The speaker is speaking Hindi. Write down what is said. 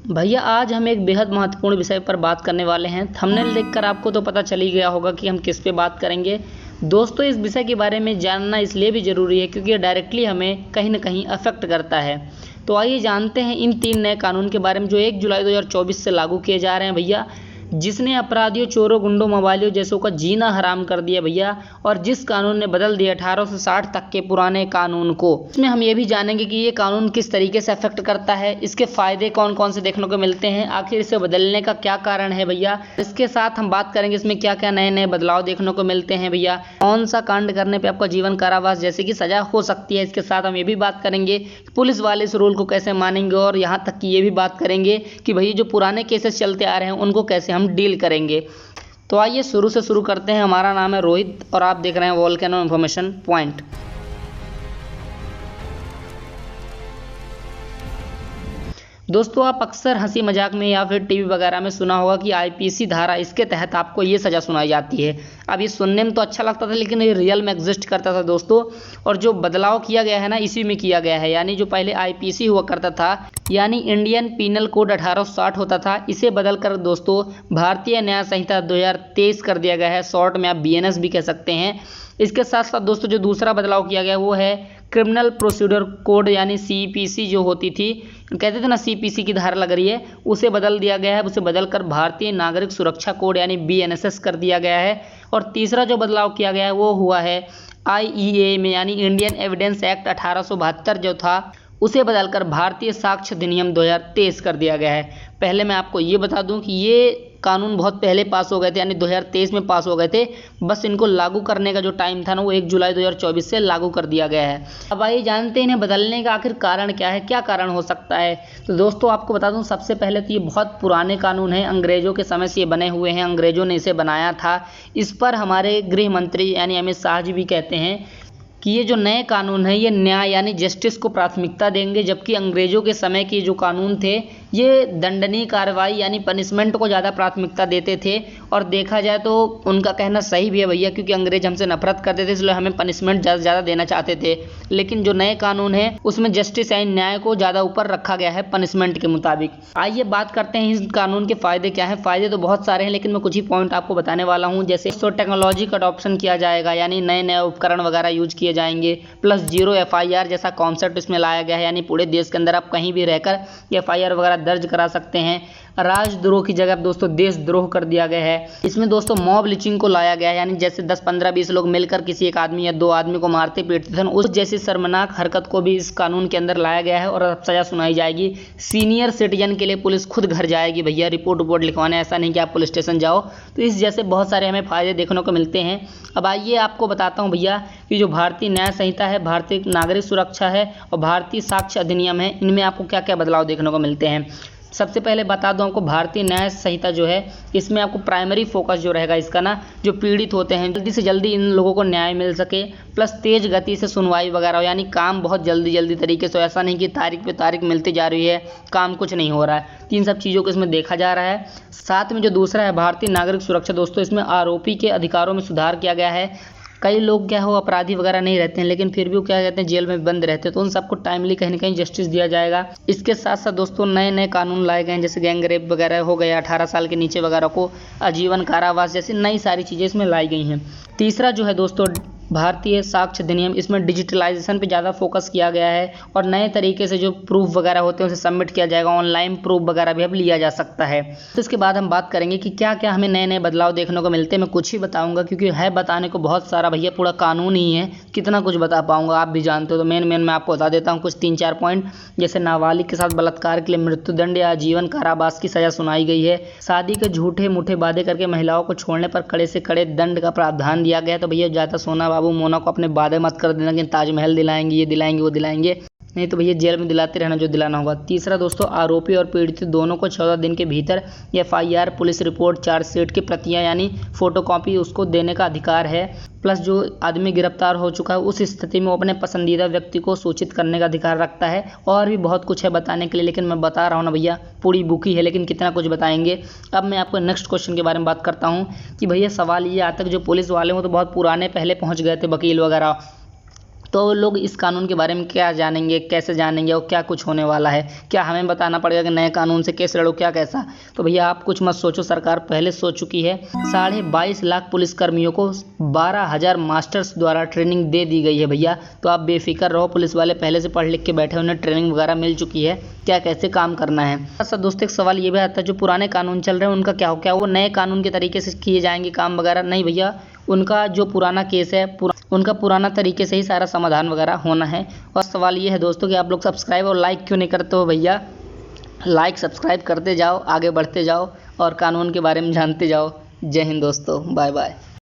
भैया आज हम एक बेहद महत्वपूर्ण विषय पर बात करने वाले हैं। थंबनेल देखकर आपको तो पता चल ही गया होगा कि हम किस पे बात करेंगे। दोस्तों, इस विषय के बारे में जानना इसलिए भी ज़रूरी है क्योंकि ये डायरेक्टली हमें कहीं ना कहीं अफेक्ट करता है। तो आइए जानते हैं इन 3 नए कानून के बारे में जो 1 जुलाई 2024 से लागू किए जा रहे हैं भैया, जिसने अपराधियों, चोरों, गुंडों, मोबाइलियों जैसों का जीना हराम कर दिया भैया। और जिस कानून ने बदल दिया 18 से 60 तक के पुराने कानून को। इसमें हम ये भी जानेंगे कि ये कानून किस तरीके से अफेक्ट करता है, इसके फायदे कौन कौन से देखने को मिलते हैं, आखिर इसे बदलने का क्या कारण है भैया। इसके साथ हम बात करेंगे इसमें क्या क्या नए नए बदलाव देखने को मिलते हैं भैया, कौन सा कांड करने पर आपका जीवन कारावास जैसे कि सजा हो सकती है। इसके साथ हम ये भी बात करेंगे कि पुलिस वाले इस रूल को कैसे मानेंगे, और यहाँ तक कि ये भी बात करेंगे कि भैया जो पुराने केसेस चलते आ रहे हैं उनको कैसे हम डील करेंगे। तो आइए शुरू करते हैं। हमारा नाम है रोहित और आप देख रहे हैं वोल्केनो इन्फॉर्मेशन पॉइंट। दोस्तों, आप अक्सर हंसी मजाक में या फिर टीवी वगैरह में सुना होगा कि आईपीसी धारा, इसके तहत आपको ये सज़ा सुनाई जाती है। अब ये सुनने में तो अच्छा लगता था लेकिन ये रियल में एग्जिस्ट करता था दोस्तों। और जो बदलाव किया गया है ना, इसी में किया गया है। यानी जो पहले आईपीसी हुआ करता था, यानी इंडियन पीनल कोड 1860 होता था, इसे बदलकर दोस्तों भारतीय न्याय संहिता 2023 कर दिया गया है। शॉर्ट में आप बीएनएस भी कह सकते हैं। इसके साथ साथ दोस्तों जो दूसरा बदलाव किया गया वो है क्रिमिनल प्रोसीड्यूर कोड, यानी सीपीसी जो होती थी, कहते थे ना सीपीसी की धारा लग रही है, उसे बदल दिया गया है। उसे बदलकर भारतीय नागरिक सुरक्षा कोड यानी बीएनएसएस कर दिया गया है। और तीसरा जो बदलाव किया गया है वो हुआ है आईईए में, यानी इंडियन एविडेंस एक्ट 1872 जो था, उसे बदलकर भारतीय साक्ष्य अधिनियम 2023 कर दिया गया है। पहले मैं आपको ये बता दूं कि ये कानून बहुत पहले पास हो गए थे, यानी 2023 में पास हो गए थे। बस इनको लागू करने का जो टाइम था ना, वो 1 जुलाई 2024 से लागू कर दिया गया है। अब आइए जानते हैं इन्हें बदलने का आखिर कारण क्या है, क्या कारण हो सकता है। तो दोस्तों आपको बता दूं, सबसे पहले तो ये बहुत पुराने कानून हैं, अंग्रेजों के समय से ये बने हुए हैं, अंग्रेजों ने इसे बनाया था। इस पर हमारे गृह मंत्री यानी अमित शाह जी भी कहते हैं कि ये जो नए कानून हैं ये न्याय यानी जस्टिस को प्राथमिकता देंगे, जबकि अंग्रेजों के समय के जो कानून थे ये दंडनीय कार्रवाई यानी पनिशमेंट को ज़्यादा प्राथमिकता देते थे। और देखा जाए तो उनका कहना सही भी है भैया, क्योंकि अंग्रेज हमसे नफरत करते थे, इसलिए हमें पनिशमेंट ज़्यादा से ज़्यादा देना चाहते थे। लेकिन जो नए कानून है उसमें जस्टिस यानी न्याय को ज़्यादा ऊपर रखा गया है पनिशमेंट के मुताबिक। आइए बात करते हैं इस कानून के फ़ायदे क्या हैं। फ़ायदे तो बहुत सारे हैं लेकिन मैं कुछ ही पॉइंट आपको बताने वाला हूँ। जैसे तो टेक्नोलॉजी का अडॉप्शन किया जाएगा, यानी नए नए उपकरण वगैरह यूज किए जाएंगे। प्लस 0 FIR जैसा कॉन्सेप्ट इसमें लाया गया है, यानी पूरे देश के अंदर आप कहीं भी रहकर FIR वगैरह दर्ज करा सकते हैं। राजद्रोह की जगह दोस्तों देशद्रोह कर दिया गया है। इसमें दोस्तों मॉब लिंचिंग को लाया गया है, यानी जैसे 10, 15, 20 लोग मिलकर किसी एक आदमी या 2 आदमी को मारते पीटते थे, उस जैसी शर्मनाक हरकत को भी इस कानून के अंदर लाया गया है और अब सजा सुनाई जाएगी। सीनियर सिटीजन के लिए पुलिस खुद घर जाएगी भैया रिपोर्ट लिखवाने, ऐसा नहीं कि आप पुलिस स्टेशन जाओ। तो इस जैसे बहुत सारे हमें फायदे देखने को मिलते हैं। अब आइए आपको बताता हूँ भैया कि जो भारतीय न्याय संहिता है, भारतीय नागरिक सुरक्षा है और भारतीय साक्ष्य अधिनियम है, इनमें आपको क्या क्या बदलाव देखने को मिलते हैं। सबसे पहले बता दूं आपको, भारतीय न्याय संहिता जो है इसमें आपको प्राइमरी फोकस जो रहेगा इसका ना, जो पीड़ित होते हैं जल्दी से जल्दी इन लोगों को न्याय मिल सके, प्लस तेज गति से सुनवाई वगैरह हो, यानी काम बहुत जल्दी तरीके से, ऐसा नहीं कि तारीख पे तारीख मिलती जा रही है, काम कुछ नहीं हो रहा है। इन सब चीज़ों को इसमें देखा जा रहा है। साथ में जो दूसरा है भारतीय नागरिक सुरक्षा दोस्तों, इसमें आरोपी के अधिकारों में सुधार किया गया है। कई लोग क्या हो अपराधी वगैरह नहीं रहते हैं लेकिन फिर भी वो क्या कहते हैं जेल में बंद रहते हैं, तो उन सबको टाइमली कहीं ना कहीं जस्टिस दिया जाएगा। इसके साथ साथ दोस्तों नए नए कानून लाए गए हैं, जैसे गैंग रेप वगैरह हो गया, 18 साल के नीचे वगैरह को आजीवन कारावास जैसी नई सारी चीज़ें इसमें लाई गई हैं। तीसरा जो है दोस्तों भारतीय साक्ष्य अधिनियम, इसमें डिजिटलाइजेशन पे ज़्यादा फोकस किया गया है और नए तरीके से जो प्रूफ वगैरह होते हैं उसे सबमिट किया जाएगा, ऑनलाइन प्रूफ वगैरह भी अब लिया जा सकता है। तो इसके बाद हम बात करेंगे कि क्या क्या हमें नए नए बदलाव देखने को मिलते हैं। मैं कुछ ही बताऊंगा क्योंकि है बताने को बहुत सारा भैया, पूरा कानून ही है, कितना कुछ बता पाऊंगा आप भी जानते हो। तो मेन मैं आपको बता देता हूँ कुछ 3-4 पॉइंट। जैसे नाबालिग के साथ बलात्कार के लिए मृत्युदंड या आजीवन कारावास की सजा सुनाई गई है। शादी के झूठे मूठे वादे करके महिलाओं को छोड़ने पर कड़े से कड़े दंड का प्रावधान दिया गया है। तो भैया ज़्यादा सोना बाबू मोना को अपने वादे मत कर देना कि ताजमहल दिलाएंगे, ये दिलाएंगे, वो दिलाएंगे, नहीं तो भैया जेल में दिलाते रहना जो दिलाना होगा। तीसरा दोस्तों आरोपी और पीड़ित दोनों को 14 दिन के भीतर FIR, पुलिस रिपोर्ट, चार्जशीट की प्रतियां यानी फोटोकॉपी उसको देने का अधिकार है। प्लस जो आदमी गिरफ्तार हो चुका है उस स्थिति में वो अपने पसंदीदा व्यक्ति को सूचित करने का अधिकार रखता है। और भी बहुत कुछ है बताने के लिए, लेकिन मैं बता रहा हूँ ना भैया, पूरी बुक ही है लेकिन कितना कुछ बताएंगे। अब मैं आपको नेक्स्ट क्वेश्चन के बारे में बात करता हूँ कि भैया सवाल ये आता है कि जो पुलिस वाले हों तो बहुत पुराने पहले पहुँच गए थे, वकील वगैरह, तो लोग इस कानून के बारे में क्या जानेंगे, कैसे जानेंगे और क्या कुछ होने वाला है? क्या हमें बताना पड़ेगा कि नए कानून से कैसे लड़ो, क्या कैसा? तो भैया आप कुछ मत सोचो, सरकार पहले सोच चुकी है। 22.5 लाख पुलिसकर्मियों को 12,000 मास्टर्स द्वारा ट्रेनिंग दे दी गई है भैया। तो आप बेफिक्र रहो, पुलिस वाले पहले से पढ़ लिख के बैठे, उन्हें ट्रेनिंग वगैरह मिल चुकी है क्या कैसे काम करना है। अच्छा दोस्तों, एक सवाल ये भी आता है, जो पुराने कानून चल रहे हैं उनका क्या हो, क्या वो नए कानून के तरीके से किए जाएंगे काम वगैरह? नहीं भैया, उनका जो पुराना केस है उनका पुराना तरीके से ही सारा समाधान वगैरह होना है। और सवाल ये है दोस्तों कि आप लोग सब्सक्राइब और लाइक क्यों नहीं करते हो भैया? लाइक सब्सक्राइब करते जाओ, आगे बढ़ते जाओ और कानून के बारे में जानते जाओ। जय हिंद दोस्तों, बाय बाय।